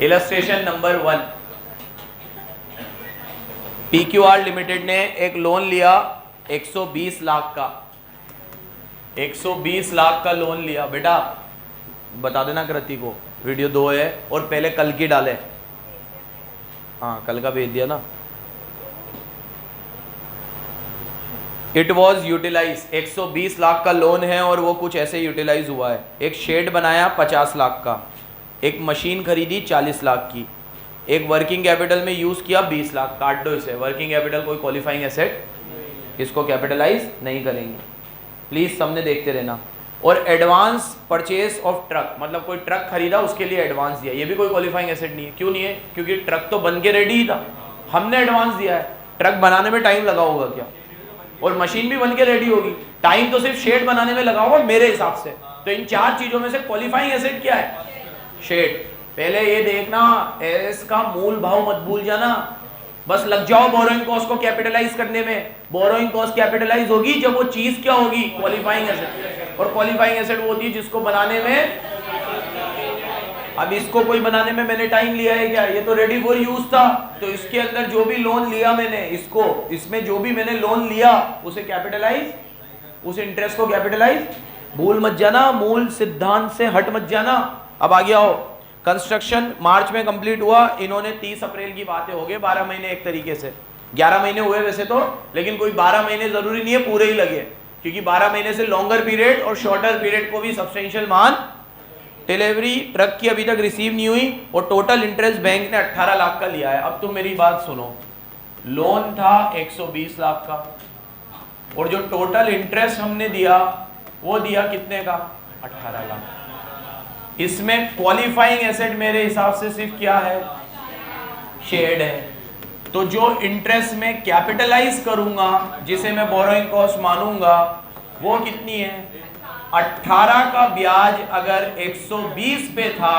Illustration number 1, PQR limited ने एक loan लिया 120 लाख का, 120 लाख का लोन लिया। बेटा बता देना कृति को, वीडियो 2 है और पहले कल की डाले। हाँ कल का भेज दिया ना। इट वॉज यूटिलाइज, 120 लाख का लोन है और वो कुछ ऐसे यूटिलाइज हुआ है। एक शेड बनाया 50 लाख का, एक मशीन खरीदी 40 लाख की, एक वर्किंग कैपिटल में यूज किया 20 लाख। काट दो इसे, वर्किंग कैपिटल कोई क्वालिफाइंग एसेट, इसको कैपिटलाइज नहीं करेंगे। प्लीज सामने देखते रहना। और एडवांस परचेज ऑफ ट्रक, मतलब कोई ट्रक खरीदा उसके लिए एडवांस दिया, ये भी कोई क्वालिफाइंग एसेट नहीं है। क्यों नहीं है? क्योंकि ट्रक तो बन के रेडी ही था, हमने एडवांस दिया है। ट्रक बनाने में टाइम लगा होगा क्या? और मशीन भी बन के रेडी होगी, टाइम तो सिर्फ शेड बनाने में लगा होगा मेरे हिसाब से। तो इन 4 चीजों में से क्वालिफाइंग एसेट क्या है? शेड। पहले ये देखना, एस का मूल भाव मत भूल जाना, बस लग जाओ बोरोइंग कॉस्ट को कैपिटलाइज करने में। बोरोइंग कॉस्ट कैपिटलाइज होगी जब वो चीज क्या होगी? Qualifying asset. और क्वालिफाइंग एसेट वो होती है जिसको बनाने में, अब इसको कोई बनाने में मैंने टाइम लिया है क्या? ये तो रेडी फॉर यूज था। तो इसके अंदर जो भी लोन लिया मैंने, इसको, इसमें जो भी मैंने लोन लिया उसे कैपिटलाइज, उस इंटरेस्ट को कैपिटलाइज। भूल मत जाना, मूल सिद्धांत से हट मत जाना। अब आ गया हो, कंस्ट्रक्शन मार्च में कंप्लीट हुआ, इन्होंने 30 अप्रैल की बातें हो गए, 12 महीने एक तरीके से, 11 महीने हुए वैसे तो, लेकिन कोई 12 महीने जरूरी नहीं है पूरे ही लगे, क्योंकि 12 महीने से लॉन्गर पीरियड और शॉर्टर पीरियड को भी सब्सटेंशियल मान। डिलीवरी ट्रक की अभी तक रिसीव नहीं हुई और टोटल इंटरेस्ट बैंक ने 18 लाख का लिया है। अब तुम मेरी बात सुनो, लोन था 120 लाख का और जो टोटल इंटरेस्ट हमने दिया वो दिया कितने का? 18 लाख। इसमें क्वालिफाइंग एसेट मेरे हिसाब से सिर्फ क्या है? शेड है। तो जो इंटरेस्ट में कैपिटलाइज करूंगा, जिसे मैं बोरोइंग कॉस्ट मानूंगा, वो कितनी है? 18 का ब्याज अगर 120 पे था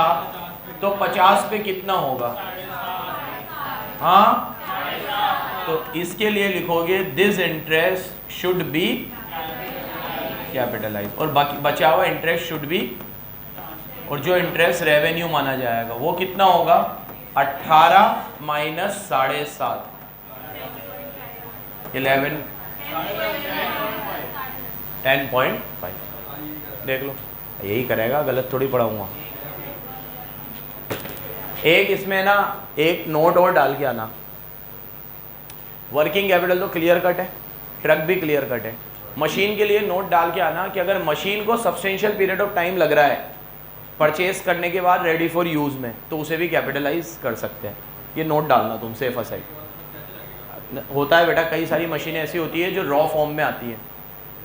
तो 50 पे कितना होगा? हाँ, तो इसके लिए लिखोगे this interest should be capitalize, और बाकी बचा हुआ इंटरेस्ट शुड बी, और जो इंटरेस्ट रेवेन्यू माना जाएगा वो कितना होगा? 18 माइनस 7.5, 11, 10.5। देख लो, यही करेगा, गलत थोड़ी पढ़ाऊंगा। एक इसमें ना एक नोट और डाल के आना, वर्किंग कैपिटल तो क्लियर कट है, ट्रक भी क्लियर कट है। मशीन के लिए नोट डाल के आना कि अगर मशीन को सब्सटेंशियल पीरियड ऑफ टाइम लग रहा है परचेज करने के बाद रेडी फॉर यूज में, तो उसे भी कैपिटलाइज कर सकते हैं। ये नोट डालना तुम सेफ असाइड। होता है बेटा, कई सारी मशीनें ऐसी होती है जो रॉ फॉर्म में आती है,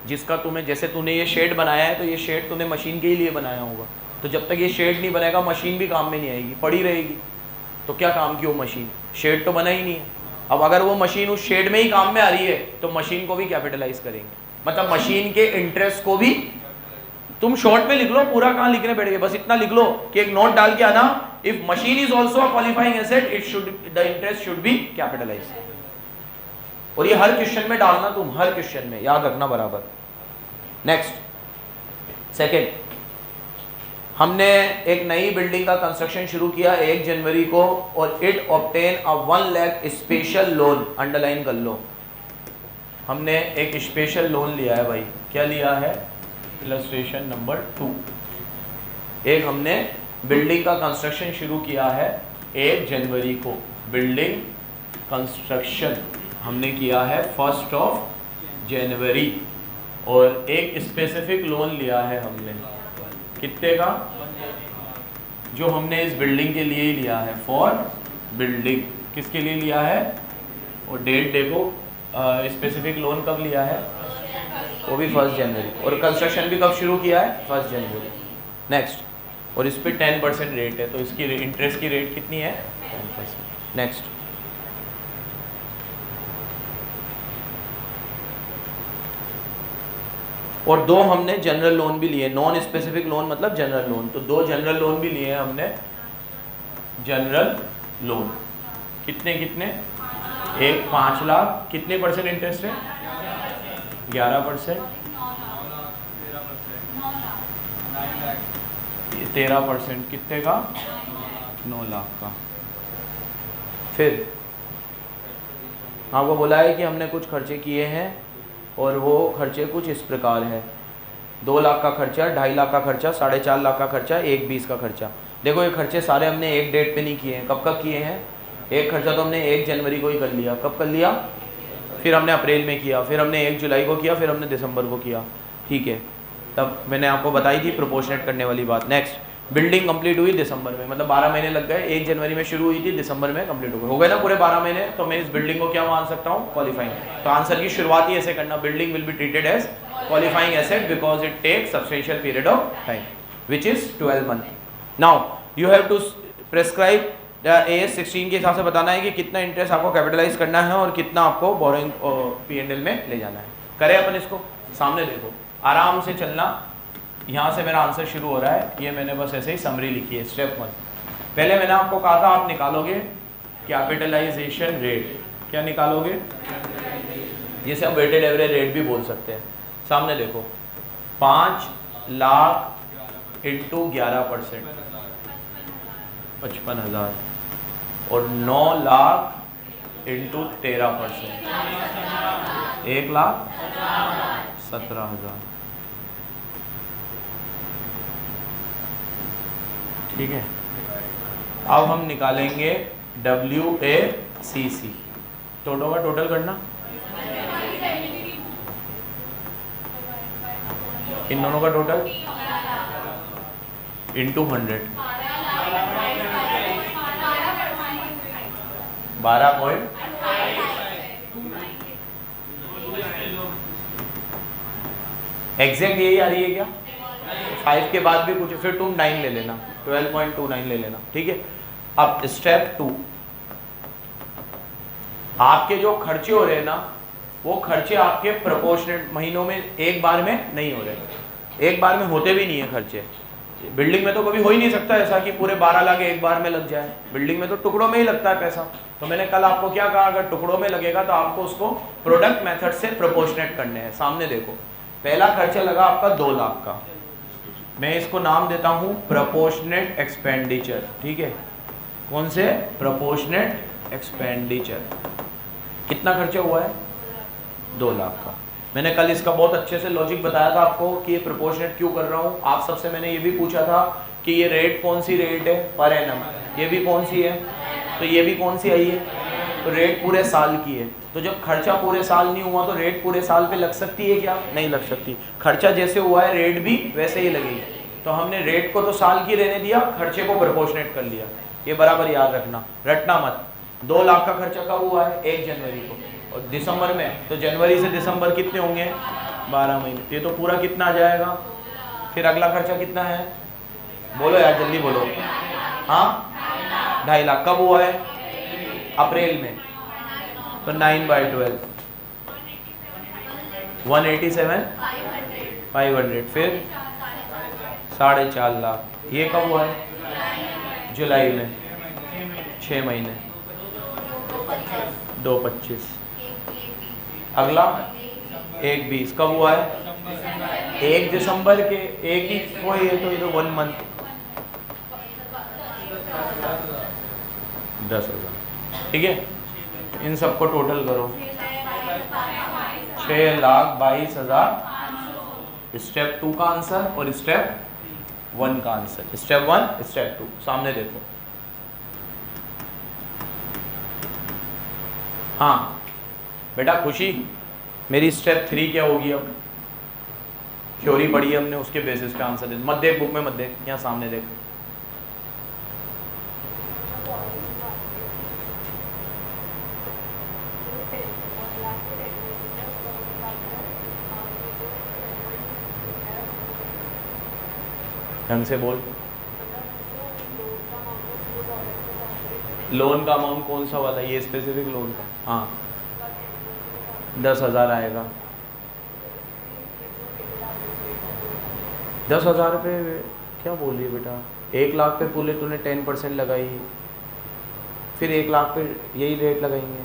जिसका तुम्हें, जैसे तूने ये शेड बनाया है तो ये शेड तूने मशीन के ही लिए बनाया होगा, तो जब तक ये शेड नहीं बनेगा मशीन भी काम में नहीं आएगी, पड़ी रहेगी। तो क्या काम की वो मशीन? शेड तो बना ही नहीं है। अब अगर वो मशीन उस शेड में ही काम में आ रही है तो मशीन को भी कैपिटलाइज करेंगे, मतलब मशीन के इंटरेस्ट को भी। तुम शॉर्ट में लिख लो, पूरा कहाँ लिखने बैठ गए, बस इतना लिख लो कि एक नोट डाल के आना, if machine is also a qualifying asset it should, the interest should be capitalize. और ये हर क्वेश्चन में डालना तुम, हर क्वेश्चन में याद रखना बराबर। नेक्स्ट, सेकेंड, हमने एक नई बिल्डिंग का कंस्ट्रक्शन शुरू किया 1 जनवरी को और it obtain a 1 lakh special loan. Underline कर लो, हमने एक स्पेशल लोन लिया है भाई। क्या लिया है? Illustration number 2। एक हमने बिल्डिंग का कंस्ट्रक्शन शुरू किया है 1 जनवरी को, बिल्डिंग कंस्ट्रक्शन हमने किया है 1 जनवरी, और एक स्पेसिफिक लोन लिया है हमने, कितने का? जो हमने इस बिल्डिंग के लिए ही लिया है, फॉर बिल्डिंग। किसके लिए लिया है? और डेट देखो, स्पेसिफिक लोन कब लिया है? वो भी 1 जनवरी, और कंस्ट्रक्शन भी कब शुरू किया है? 1 जनवरी। नेक्स्ट, और इस पर 10% रेट है, तो इसकी इंटरेस्ट की रेट कितनी है? 10%। नेक्स्ट, और 2 हमने जनरल लोन भी लिए, नॉन स्पेसिफिक लोन मतलब जनरल लोन, तो 2 जनरल लोन भी लिए हैं हमने, जनरल लोन। कितने कितने? एक 5 लाख, कितने परसेंट इंटरेस्ट है? 11%, 13%, कितने का? 9 लाख का। फिर आपको बोला है कि हमने कुछ खर्चे किए हैं और वो खर्चे कुछ इस प्रकार है। 2 लाख का खर्चा, 2.5 लाख का खर्चा, 4.5 लाख का खर्चा, 1.20 का खर्चा। देखो ये खर्चे सारे हमने एक डेट पे नहीं किए हैं। कब कब किए हैं? एक खर्चा तो हमने 1 जनवरी को ही कर लिया। कब कर लिया? फिर हमने अप्रैल में किया, फिर हमने 1 जुलाई को किया, फिर हमने दिसंबर को किया। ठीक है, तब मैंने आपको बताई थी प्रोपोर्शनेट करने वाली बात। नेक्स्ट, बिल्डिंग कंप्लीट हुई दिसंबर में, मतलब 12 महीने लग गए। 1 जनवरी में शुरू हुई थी, दिसंबर में कंप्लीट हो गए ना पूरे 12 महीने। तो मैं इस बिल्डिंग को क्या मान सकता हूँ? क्वालिफाइंग। तो आंसर की शुरुआत ही ऐसे करना, building will be treated as qualifying asset because it takes substantial period of time which is 12 month. Now you have to prescribe AS 16 के हिसाब से बताना है कि कितना इंटरेस्ट आपको कैपिटलाइज करना है और कितना आपको बोरिंग P&L में ले जाना है। करें अपन इसको, सामने देखो, आराम से चलना। यहाँ से मेरा आंसर शुरू हो रहा है, ये मैंने बस ऐसे ही समरी लिखी है। स्टेप 1, पहले मैंने आपको कहा था आप निकालोगे कैपिटलाइजेशन रेट। क्या निकालोगे? जिसे हम वेटेड एवरेज रेट भी बोल सकते हैं। सामने देखो, 5 लाख इंटू 11%, 55,000, और 9 लाख इंटू 13%, 1,17,000। ठीक है, अब हम निकालेंगे WACC। टोटल का टोटल करना, इन दोनों का टोटल इंटू 100, 12 एग्जैक्ट यही आ रही है क्या? 5 के बाद भी कुछ, फिर तुम 9 ले लेना, 12.29 ले लेना। ठीक है, अब स्टेप 2, आपके जो खर्चे हो रहे हैं ना, वो खर्चे आपके प्रोपोर्शनेट महीनों में एक बार में नहीं हो रहे, एक बार में होते भी नहीं है खर्चे। बिल्डिंग में तो कभी हो ही नहीं सकता ऐसा कि पूरे 12 लाख एक बार में लग जाए। बिल्डिंग में तो टुकड़ों में ही लगता है पैसा। तो मैंने कल आपको क्या कहा, अगर टुकड़ों में लगेगा तो आपको उसको प्रोडक्ट मेथड से प्रोपोर्शनेट करने हैं। सामने देखो, पहला खर्चा लगा आपका 2 लाख का, मैं इसको नाम देता हूं प्रोपोर्शनेट एक्सपेंडिचर। ठीक है, कौन से? Proportionate expenditure. कितना खर्चा हुआ है? 2 लाख का। मैंने कल इसका बहुत अच्छे से लॉजिक बताया था आपको कि ये प्रोपोर्शनेट क्यों कर रहा हूँ। आप सबसे मैंने ये भी पूछा था कि ये रेट कौन सी रेट है? Per annum. ये भी कौन सी है? तो ये भी कौन सी आई है? तो रेट पूरे साल की है। तो जब खर्चा पूरे साल नहीं हुआ तो रेट पूरे साल पे लग सकती है क्या? नहीं लग सकती। खर्चा जैसे हुआ है रेट भी वैसे ही लगेगी। तो हमने रेट को तो साल की रहने दिया, खर्चे को प्रोपोर्शनेट कर लिया। ये बराबर याद रखना, रटना मत। 2 लाख का खर्चा कब हुआ है? 1 जनवरी को, और दिसंबर में, तो जनवरी से दिसंबर कितने होंगे? 12 महीने। ये तो पूरा कितना आ जाएगा? फिर अगला खर्चा कितना है? बोलो यार, जल्दी बोलो। हाँ, 2.5 लाख। कब हुआ है? अप्रैल में, तो 9/12, 187,500। फिर 4.5 लाख। ये कब हुआ है? जुलाई में, 6 महीने, 2.25। अगला 1.20 कब हुआ है? 1 दिसंबर के, एक ही कोई है तो ये तो 1 मंथ, 10,000। ठीक है, इन सबको टोटल करो, 6,22,000 स्टेप 2 का आंसर और स्टेप 1 का आंसर। Step 1, step 2। सामने देखो। हाँ बेटा खुशी, मेरी स्टेप 3 क्या होगी? अब थ्योरी पढ़ी है हमने, उसके बेसिस पे आंसर दे। मत देख बुक में, मत देख, यहाँ सामने देख। ढंग से बोल। लोन का अमाउंट कौन सा वाला? ये स्पेसिफिक लोन का। हाँ, 10,000 आएगा। 10,000 रुपये क्या बोल रही है बेटा? 1 लाख पे पूरे तूने 10% लगाई, फिर 1 लाख पे यही रेट लगाएंगे,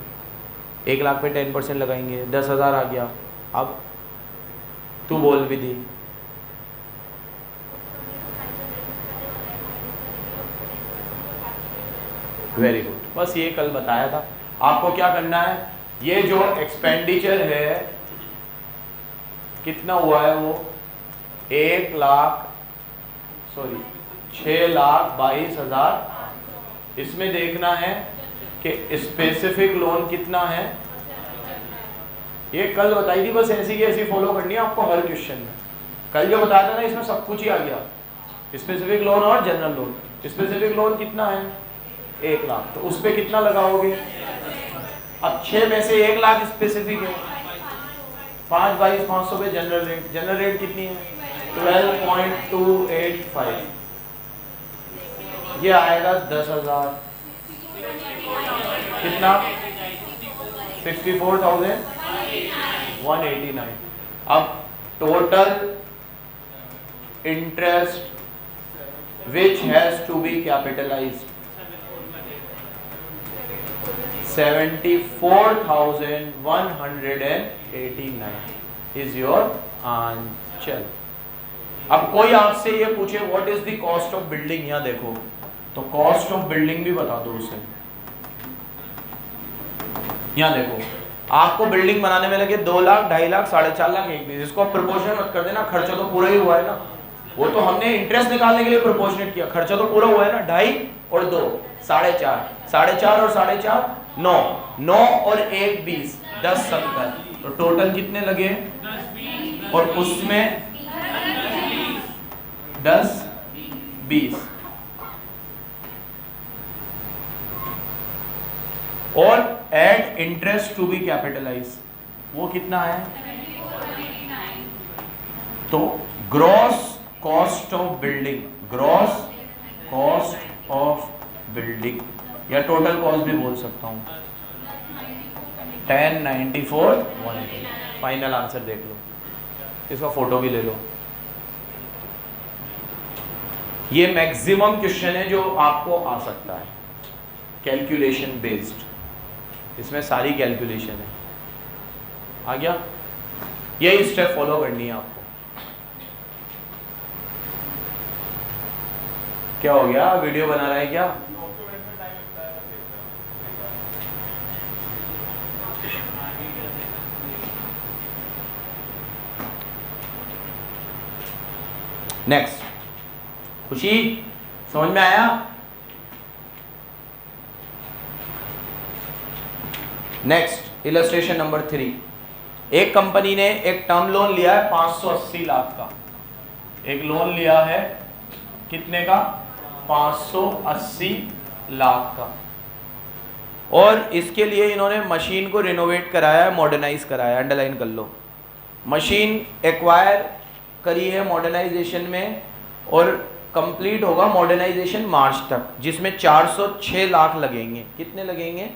1 लाख पे 10% लगाएंगे, 10,000 आ गया। अब तू बोल विधि। वेरी गुड, बस ये कल बताया था। आपको क्या करना है, ये जो एक्सपेंडिचर है कितना हुआ है वो 6,22,000। इसमें देखना है कि स्पेसिफिक लोन कितना है, ये कल बताई थी, बस ऐसी की ऐसी फॉलो करनी है आपको हर क्वेश्चन में। कल जो बताया था ना इसमें सब कुछ ही आ गया, स्पेसिफिक लोन और जनरल लोन। स्पेसिफिक लोन कितना है 1 लाख, तो उस पर कितना लगाओगे। अब 6 में से 1 लाख स्पेसिफिक है, 5/22,500 पे जनरल रेट। जनरल रेट कितनी है 12.285, ये आएगा 10,000, कितना 64,189। अब total interest which has to be capitalized 74,189 is your answer. अब कोई आपसे ये पूछे what is the cost of building, यहाँ देखो तो कॉस्ट ऑफ बिल्डिंग भी बता दो उसे। यहाँ देखो आपको बिल्डिंग बनाने में लगे 2 लाख, 2.5 लाख, 4.5 लाख, 1 बीस। इसको प्रोपोर्शन मत कर देना, खर्चा तो पूरा ही हुआ है ना। वो तो हमने इंटरेस्ट निकालने के लिए प्रोपोर्शनेट किया, खर्चा तो पूरा हुआ है ना। 2.5 और 2 4.5, 4.5 और 4.5 9, 9 और 1 20, 10 70, तो टोटल कितने लगे, और उसमें 10 20 और add interest to be capitalize, वो कितना है, तो gross cost of building, gross cost of building या टोटल कॉस्ट भी बोल सकता हूं 1094,180। फाइनल आंसर देख लो, इसका फोटो भी ले लो। ये मैक्सिमम क्वेश्चन है जो आपको आ सकता है कैलकुलेशन बेस्ड, इसमें सारी कैलकुलेशन है। आ गया, यही स्टेप फॉलो करनी है आपको। क्या हो गया, वीडियो बना रहा है क्या? नेक्स्ट, खुशी समझ में आया? Next illustration number 3। एक कंपनी ने एक टर्म लोन लिया है 580 लाख का, एक लोन लिया है कितने का 580 लाख का, और इसके लिए इन्होंने मशीन को रिनोवेट कराया है, मॉडर्नाइज कराया है। अंडरलाइन कर लो, मशीन एक्वायर करी है मॉडर्नाइजेशन में, और कंप्लीट होगा मॉडर्नाइजेशन मार्च तक, जिसमें 406 लाख लगेंगे। कितने लगेंगे,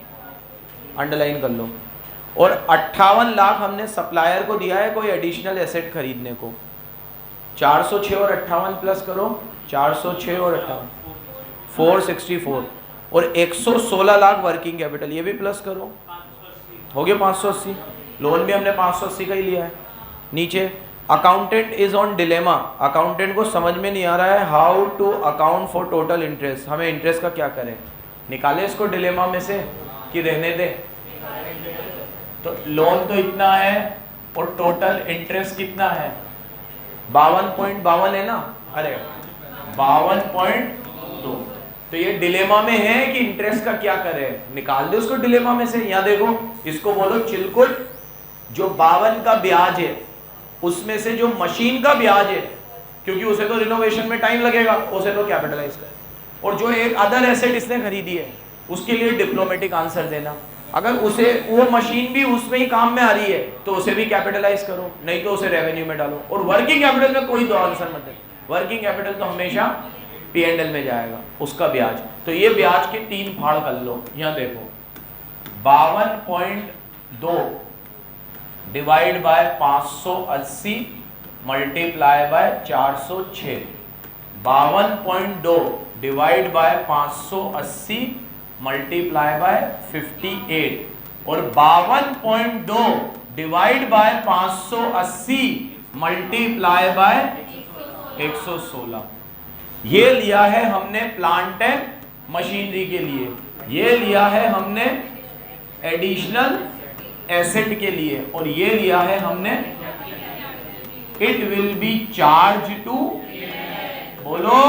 अंडरलाइन कर लो। और 58 लाख हमने सप्लायर को दिया है कोई एडिशनल एसेट खरीदने को। 406 और 58 प्लस करो, 406 और 58 464, और 116 लाख वर्किंग कैपिटल, ये भी प्लस करो, हो गया 580। लोन भी हमने 580 का ही लिया है। नीचे accountant is on dilemma, accountant को समझ में नहीं आ रहा है how to account for total interest, हमें इंटरेस्ट का क्या करें, निकाले इसको डिलेमा में से कि रहने दे। तो लोन तो इतना है और टोटल इंटरेस्ट कितना है 52.52 है ना, अरे 52.2। तो ये डिलेमा में है कि इंटरेस्ट का क्या करें, निकाल दे उसको डिलेमा में से। यहाँ देखो, इसको बोलो चिलकुट, जो 52 का ब्याज है उसमें से जो मशीन का ब्याज है, क्योंकि उसे तो रिनोवेशन में टाइम लगेगा, उसे तो कैपिटलाइज कर, और जो एक अदर एसेट इसने खरीदी है उसके लिए डिप्लोमेटिक आंसर देना। अगर उसे वो मशीन भी उसमें ही काम में आ रही है तो उसे भी कैपिटलाइज करो, नहीं तो उसे रेवेन्यू में डालो। और वर्किंग कैपिटल में कोई दो आंसर मत दे, वर्किंग कैपिटल तो हमेशा P&L में जाएगा, उसका ब्याज। तो ये ब्याज के 3 फाड़ कर लो। यहाँ देखो 52.2 divide by 580 multiply by 406, 52.2 divide by 580 multiply by 58, और 52.2 डिवाइड बाय 580 मल्टीप्लाई बाय 116। ये लिया है हमने प्लांट एंड मशीनरी के लिए। ये लिया है हमने एडिशनल एसेट के लिए, और ये लिया है हमने it will be charge to, बोलो,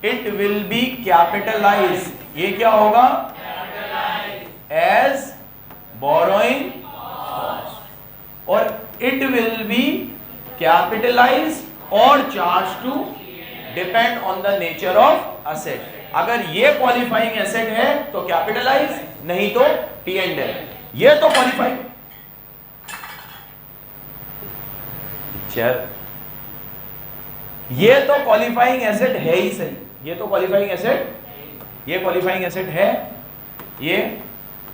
इट विल बी कैपिटलाइज, ये क्या होगा, एज बोरोइंग, और इट विल बी कैपिटलाइज और charge to depend on the nature of asset. अगर ये क्वालिफाइंग एसेट है तो कैपिटलाइज, नहीं तो टी एंड एल। ये तो क्वालिफाइंग, ये तो क्वालिफाइंग एसेट है ही सही, ये तो क्वालिफाइंग एसेट, ये क्वालिफाइंग एसेट है, ये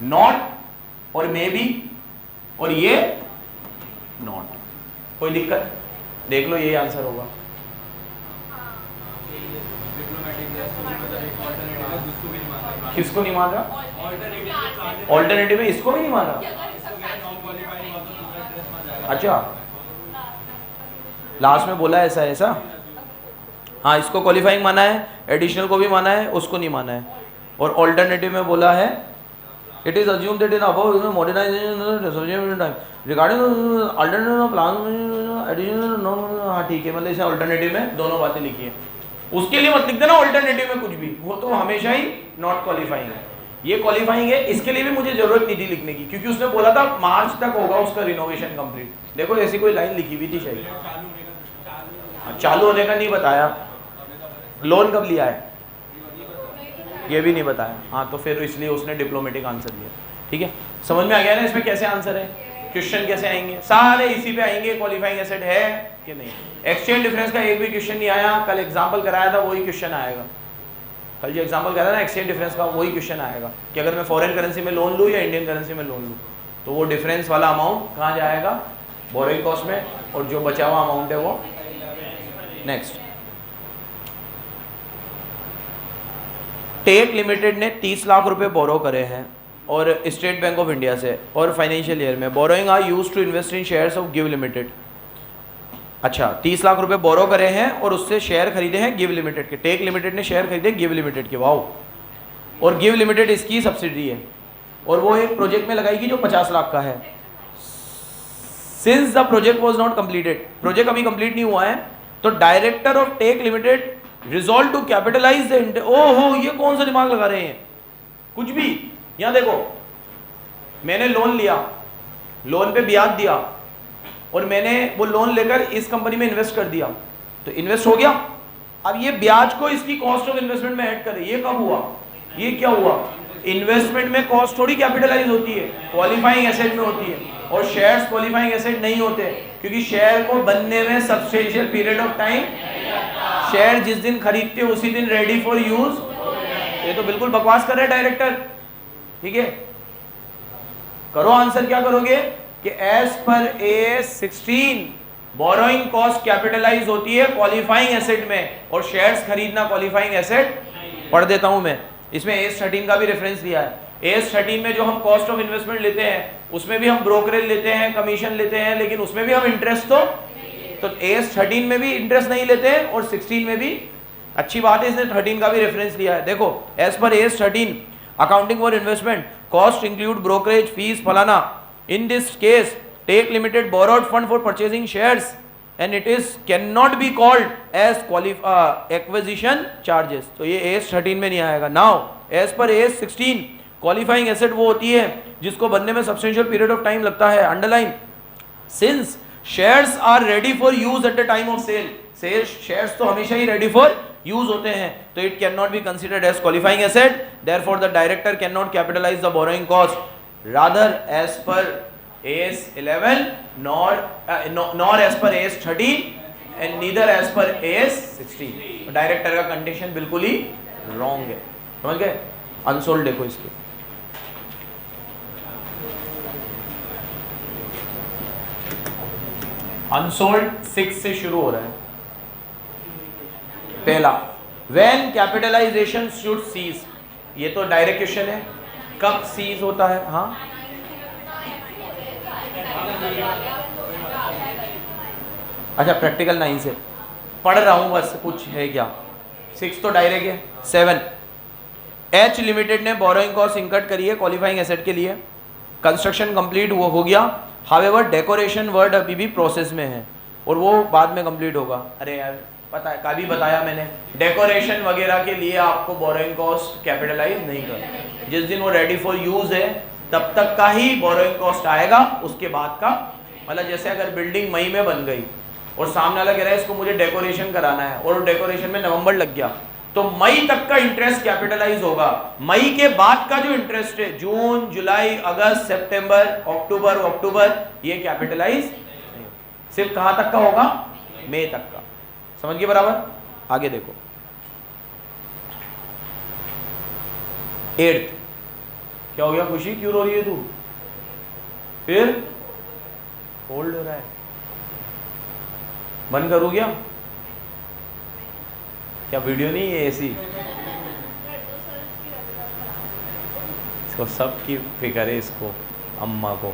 नॉट और मे बी, और ये नॉट, कोई दिक्कत, देख लो ये आंसर होगा। किसको नहीं मान रहा? ऑल्टरनेटिव में इसको भी नहीं मान रहा? अच्छा, लास्ट में बोला ऐसा ऐसा, हाँ इसको क्वालिफाइंग माना है, एडिशनल को भी माना है, उसको नहीं माना है, और ऑल्टरनेटिव में बोला है it is assume that in above modernisation regarding alternative plan additional, हाँ ठीक है, मतलब इसे ऑल्टरनेटिव में दोनों बातें लिखी है, उसके लिए मत लिख देना ऑल्टरनेटिव में कुछ भी, वो तो हमेशा ही नॉट क्वालिफाइंग है। ये क्वालिफाइंग है, इसके लिए भी मुझे जरूरत नहीं थी लिखने की, क्योंकि उसने बोला था मार्च तक होगा उसका रिनोवेशन कंप्लीट। देखो ऐसी कोई लाइन लिखी हुई थी शायद, चालू होने का नहीं बताया, लोन कब लिया है ये भी नहीं बताया, हाँ तो फिर इसलिए उसने डिप्लोमेटिक आंसर दिया। ठीक है, समझ में आ गया ना इसमें कैसे आंसर है, क्वेश्चन कैसे आएंगे, सारे इसी पे आएंगे, क्वालिफाइंग एसेट है कि नहीं। एक्सचेंज डिफरेंस का एक भी क्वेश्चन नहीं आया, कल एग्जांपल कराया था वही क्वेश्चन आएगा, कल जो एग्जांपल कराया ना एक्सचेंज डिफरेंस का वही क्वेश्चन आएगा कि अगर मैं फॉरेन करेंसी में लोन लूँ या इंडियन करेंसी में लोन लूँ तो वो डिफरेंस वाला अमाउंट कहाँ जाएगा, बोरोइंग कॉस्ट में, और जो बचा हुआ अमाउंट है वो नेक्स्ट। टेक लिमिटेड ने 30 लाख रुपए बोरो करे हैं और स्टेट बैंक ऑफ इंडिया से, और फाइनेंशियल ईयर में borrowing are used to invest in shares of give limited. अच्छा, 30 लाख रुपए बोरो करे हैं और उससे शेयर खरीदे हैं गिव लिमिटेड के, टेक लिमिटेड ने शेयर खरीदे गिव लिमिटेड के, वाओ, और गिव लिमिटेड इसकी सब्सिडी है, और वो एक प्रोजेक्ट में लगाएगी जो 50 लाख का है। Since the project was not completed, project अभी कंप्लीट नहीं हुआ है, तो director of tech limited resolve to capitalise the, ओहो ये कौन सा दिमाग लगा रहे हैं, कुछ भी। यहां देखो, मैंने लोन लिया, लोन पे ब्याज दिया, और मैंने वो लोन लेकर इस कंपनी में इन्वेस्ट कर दिया, तो इन्वेस्ट हो गया। अब ये ब्याज को इसकी कॉस्ट ऑफ इन्वेस्टमेंट में ऐड करे, ये कब हुआ, ये क्या हुआ, इन्वेस्टमेंट में कॉस्ट थोड़ी कैपिटलाइज होती है, क्वालिफाइंग एसेट में होती है, और शेयर्स क्वालिफाइंग एसेट नहीं होते, क्योंकि शेयर को बनने में substantial period of time, share जिस दिन खरीदते हो उसी दिन रेडी फॉर यूज। ये तो बिल्कुल बकवास कर रहे हैं डायरेक्टर। ठीक है, करो आंसर, क्या करोगे कि as per A16 borrowing cost capitalise होती है क्वालिफाइंग एसेट में, और शेयर्स खरीदना क्वालिफाइंग एसेट। पढ़ देता हूं मैं, इसमें AS13 का भी रेफरेंस दिया है। AS13 में जो हम कॉस्ट ऑफ इन्वेस्टमेंट लेते हैं उसमें भी हम ब्रोकरेज लेते हैं, कमीशन लेते हैं, लेकिन उसमें भी हम इंटरेस्ट तो AS13 में भी इंटरेस्ट नहीं लेते हैं, और 16 में भी। अच्छी बात है, इसने 13 का भी रेफरेंस दिया है। देखो, as per AS13 accounting for investment cost include brokerage fees फलाना। In this case Tech Limited borrowed fund for purchasing shares and it is can not be called as acquisition charges. तो ये AS13 में नहीं आएगा। Now as per AS16 qualifying asset वो होती है जिसको बनने में सब्सटेंशियल पीरियड ऑफ टाइम लगता है। Underline, since shares are ready for use at the time of sale, shares तो हमेशा ही रेडी फॉर यूज होते हैं, तो it can not be considered as qualifying asset, therefore the director can not capitalise the borrowing cost, rather as per AS11 nor as per AS13 and neither as per AS16। Director का condition बिल्कुल ही wrong है, समझ गए। Unsold देखो इसके, unsold 6 से शुरू हो रहा है। पहला, व्हेन कैपिटलाइजेशन शुड सीज, ये तो डायरेक्ट क्वेश्चन है, कब सीज होता है। हाँ, अच्छा प्रैक्टिकल 9 से पढ़ रहा हूं बस, कुछ है क्या। 6 तो डायरेक्ट है। 7 एच लिमिटेड ने बोरोइंग कॉस्ट इंकट करी है क्वालिफाइंग एसेट के लिए, कंस्ट्रक्शन कंप्लीट वो हो गया, हावेवर डेकोरेशन वर्क अभी भी प्रोसेस में है और वो बाद में कंप्लीट होगा। अरे यार पता है, कभी बताया मैंने, डेकोरेशन वगैरह के लिए आपको बोरोइंग कॉस्ट कैपिटलाइज नहीं करना, जिस दिन वो रेडी फॉर यूज है तब तक का ही बोरोइंग कॉस्ट आएगा, उसके बाद का मतलब जैसे अगर बिल्डिंग मई में बन गई और सामने वाला कह रहा है इसको मुझे डेकोरेशन कराना है और डेकोरेशन में नवंबर लग गया, तो मई तक का इंटरेस्ट कैपिटलाइज होगा। मई के बाद का जो इंटरेस्ट है जून, जुलाई, अगस्त, सितंबर, अक्टूबर ये कैपिटलाइज नहीं, सिर्फ कहां तक का होगा, मई तक का। समझ गए बराबर? आगे देखो 8th क्या हो गया, खुशी क्यों रो रही है तू? फिर होल्ड हो रहा है, बंद करूं क्या? क्या वीडियो नहीं है ऐसी? इसको सब की फिक्र है, इसको अम्मा को।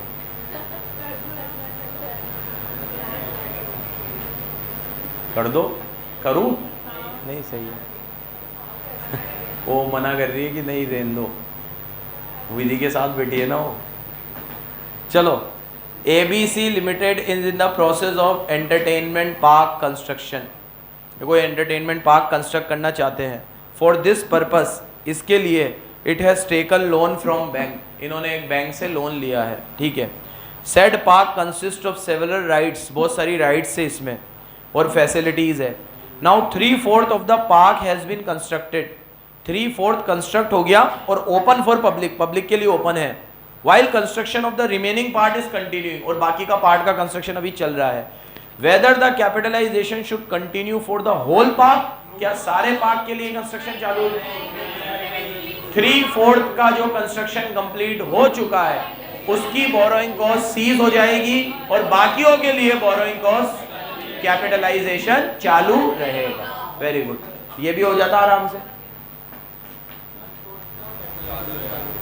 कर दो, करूं? नहीं सही है वो मना कर रही है कि नहीं रहने दो, विधि के साथ बैठी है ना वो। चलो, ABC limited is in the process of entertainment park construction. कोई एंटरटेनमेंट पार्क कंस्ट्रक्ट करना चाहते हैं। फॉर दिस पर्पस, इसके लिए it has taken loan from bank, इन्होंने एक बैंक से लोन लिया है, ठीक है। Said park consist of several rights, बहुत सारी राइट्स है इसमें और फैसिलिटीज़ है। Now 3/4 of the park has been constructed, 3/4 construct हो गया और ओपन फॉर पब्लिक, पब्लिक के लिए ओपन है। While construction of the remaining part is continuing, और बाकी का पार्ट का कंस्ट्रक्शन अभी चल रहा है। Whether the capitalisation should continue for the whole park, क्या सारे पार्क के लिए कंस्ट्रक्शन चालू है? 3/4 का जो कंस्ट्रक्शन कंप्लीट हो चुका है उसकी बोरोइंग कॉस्ट सीज हो जाएगी और बाकियों के लिए बोरोइंग कॉस्ट कैपिटलाइजेशन चालू रहेगा। वेरी गुड, ये भी हो जाता आराम से,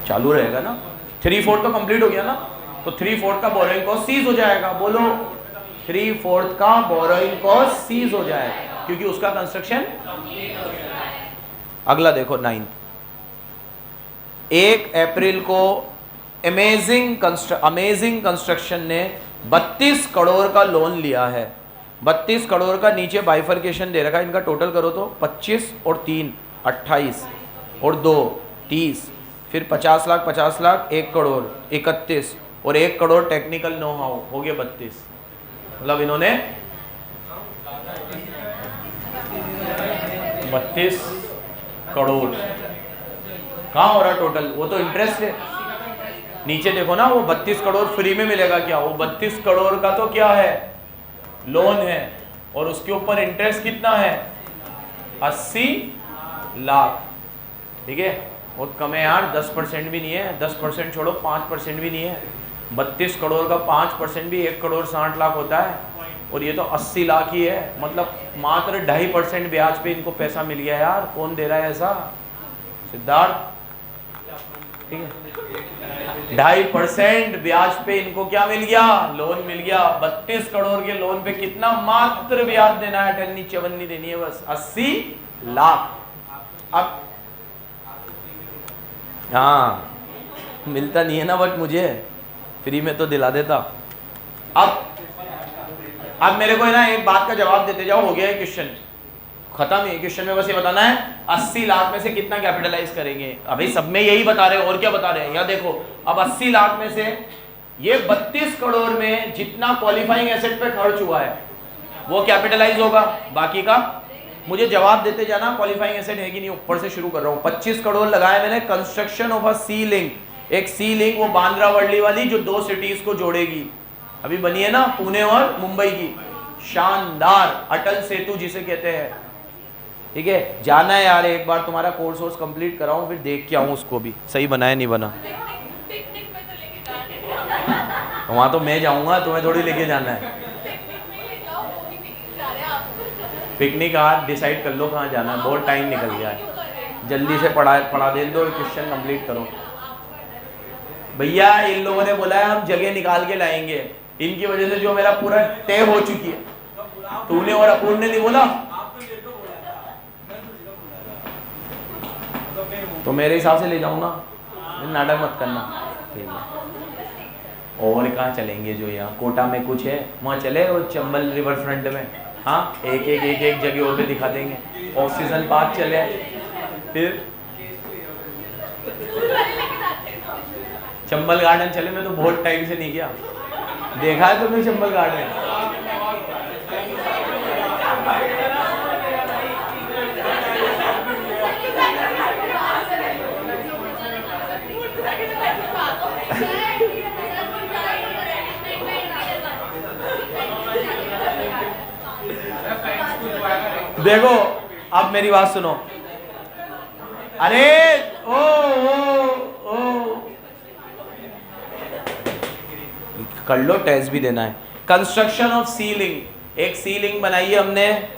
चालू रहेगा ना। 3/4 तो कंप्लीट हो गया ना, तो 3/4 का बोरोइंग कॉस्ट सीज हो जाएगा। बोलो 3/4 का बोरोइंग कॉस्ट सीज हो जाएगा क्योंकि उसका कंस्ट्रक्शन। अगला देखो 9th, 1 अप्रैल को अमेजिंग कंस्ट्रक्शन ने 32 करोड़ का लोन लिया है। 32 करोड़ का नीचे बाइफर्केशन दे रखा है, इनका टोटल करो तो 25 और 3 28 और 2 30, फिर 50 लाख 50 लाख 1 करोड़ 31 और 1 करोड़ टेक्निकल नो हाउ, हो गया 32। मतलब इन्होंने 32 करोड़ कहाँ हो रहा टोटल, वो तो इंटरेस्ट है। नीचे देखो ना, वो 32 करोड़ फ्री में मिलेगा क्या? वो 32 करोड़ का तो क्या है, लोन है, और उसके ऊपर इंटरेस्ट कितना है, 80 लाख। ठीक है, बहुत कम है यार, 10% भी नहीं है, 10% छोड़ो 5% भी नहीं है। 32 करोड़ का 5% भी 1 करोड़ 60 लाख होता है, और ये तो 80 लाख ही है। मतलब मात्र 2.5% ब्याज पे इनको पैसा मिल गया यार। कौन दे रहा है ऐसा? सिद्धार्थ, ठीक है, 2.5% ब्याज पे इनको क्या मिल गया, लोन मिल गया। 32 करोड़ के लोन पे कितना मात्र ब्याज देना है, अठन्नी चवन्नी देनी है बस, 80 लाख। अब हाँ, मिलता नहीं है ना, बट मुझे फ्री में तो दिला देता। अब मेरे को है ना एक बात का जवाब देते जाओ, हो गया है क्वेश्चन, खत्म है क्वेश्चन में। बस ये बताना है 80 लाख में से कितना कैपिटलाइज करेंगे। अभी सब में यही बता रहे हैं, और क्या बता रहे हैं? या देखो, अब 80 लाख में से ये 32 करोड़ में जितना क्वालिफाइंग एसेट पे खर्च हुआ है वो कैपिटलाइज होगा, बाकी का मुझे जवाब देते जाना क्वालिफाइंग एसेट है कि नहीं। ऊपर से शुरू कर रहा हूँ। 25 करोड़ लगाया मैंने construction of a sea link, एक सी लिंक, वो बांद्रा वर्ली वाली जो 2 सिटीज को जोड़ेगी, अभी बनी है ना, पुणे और मुंबई की, शानदार अटल सेतु जिसे कहते हैं। ठीक है, जाना है यार, एक बार तुम्हारा कोर्स कंप्लीट कराऊं, फिर देख के आऊं उसको भी सही बना है नहीं बना। वहां तो मैं जाऊंगा, तुम्हें थोड़ी लेके जाना है। पिकनिक आज डिसाइड कर लो कहाँ जाना है, बहुत टाइम निकल गया है, जल्दी से पढ़ा दे दो, क्वेश्चन कंप्लीट करो। भैया इन लोगों ने बोला है हम जगह निकाल के लाएंगे, इनकी वजह से जो मेरा पूरा तय हो चुकी है। तूने और अपूर्ण ने नहीं बोला, तो मेरे हिसाब से ले जाऊंगा, नाटक मत करना। ठीक है, और कहाँ चलेंगे? जो यहाँ कोटा में कुछ है वहाँ चले, और चंबल रिवर फ्रंट में, हाँ एक जगह पे दिखा देंगे। ऑक्सीजन पार्क चले, फिर चंबल गार्डन चले। मैं तो बहुत टाइम से नहीं गया। देखा है तुमने चंबल गार्डन? देखो अब मेरी बात सुनो। अरे ओ कर लो, टेस्ट भी देना है। कंस्ट्रक्शन ऑफ सीलिंग, एक सीलिंग बनाई है हमने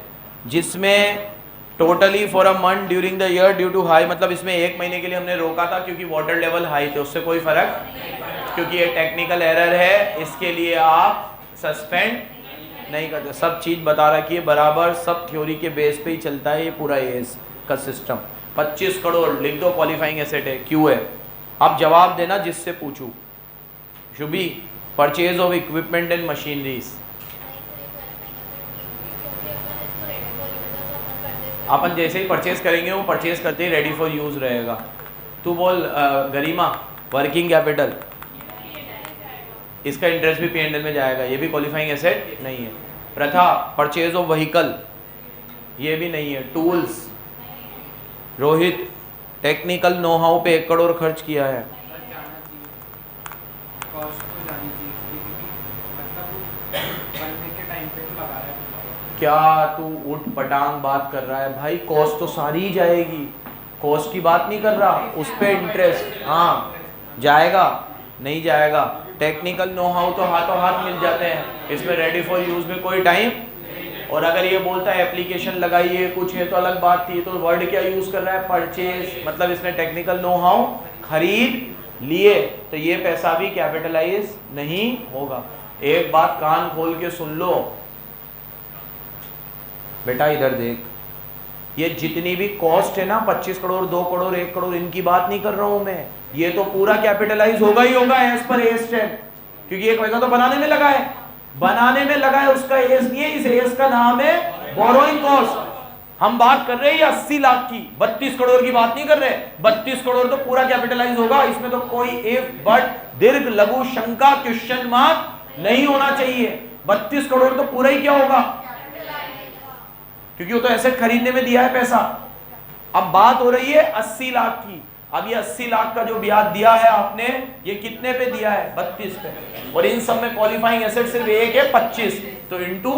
जिसमें totally for a month during the year due to high, मतलब इसमें 1 महीने के लिए हमने रोका था क्योंकि वाटर लेवल हाई थे। उससे कोई फर्क, क्योंकि ये टेक्निकल एरर है, इसके लिए आप सस्पेंड नहीं करते। सब चीज़ बता रखी है बराबर, सब थ्योरी के बेस पे ही चलता है ये पूरा एएस का सिस्टम। 25 करोड़ लिख दो, क्वालिफाइंग एसेट है, क्यों है। आप जवाब देना जिससे पूछूं। Shubhi, purchase of equipment and machineries, अपन जैसे ही परचेज करेंगे वो परचेज करते ही रेडी फॉर यूज रहेगा। तू बोल गरिमा, वर्किंग कैपिटल, इसका इंटरेस्ट भी P&L में जाएगा, ये भी क्वालिफाइंग एसेट नहीं है। प्रथा, परचेज ऑफ व्हीकल, ये भी नहीं है। Tools, Rohit, technical know how पे 1 करोड़ खर्च किया है। क्या तू उठ पटांग बात कर रहा है भाई? कॉस्ट तो सारी ही जाएगी, कॉस्ट की बात नहीं कर रहा, उस पे इंटरेस्ट हाँ जाएगा नहीं जाएगा। टेक्निकल नो हाउ तो हाथों हाथ मिल जाते हैं, इसमें रेडी फॉर यूज में कोई टाइम। और अगर ये बोलता है एप्लीकेशन लगाइए कुछ है तो अलग बात थी। तो वर्ड क्या यूज कर रहा है? परचेज, मतलब इसने टेक्निकल नो हाउ खरीद लिए, तो ये पैसा भी कैपिटलाइज नहीं होगा। एक बात कान खोल के सुन लो बेटा, इधर देख, ये जितनी भी कॉस्ट है ना 25 करोड़ 2 करोड़ 1 करोड़, इनकी बात नहीं कर रहा हूं मैं। ये तो पूरा कैपिटलाइज होगा ही होगा एज पर एस स्टैंड, क्योंकि एक पैसा तो बनाने में लगा है, बनाने में लगा है, उसका एस नहीं है, इस एस का नाम है बोरोइंग कॉस्ट। हम बात कर रहे हैं 80 लाख की, 32 करोड़ की बात नहीं कर रहे। 32 करोड़ तो पूरा कैपिटलाइज होगा, इसमें तो कोई इफ बट दीर्घ लघु शंका क्वेश्चन मार्क नहीं होना चाहिए। 32 करोड़ तो पूरा ही क्या होगा, क्योंकि वो तो एसेट खरीदने में दिया है पैसा। अब बात हो रही है 80 लाख की। अब ये 80 लाख का जो ब्याज दिया है आपने, ये कितने पे दिया है? 32 पे। और इन सब में क्वालिफाइंग एसेट सिर्फ एक है 25, तो इनटू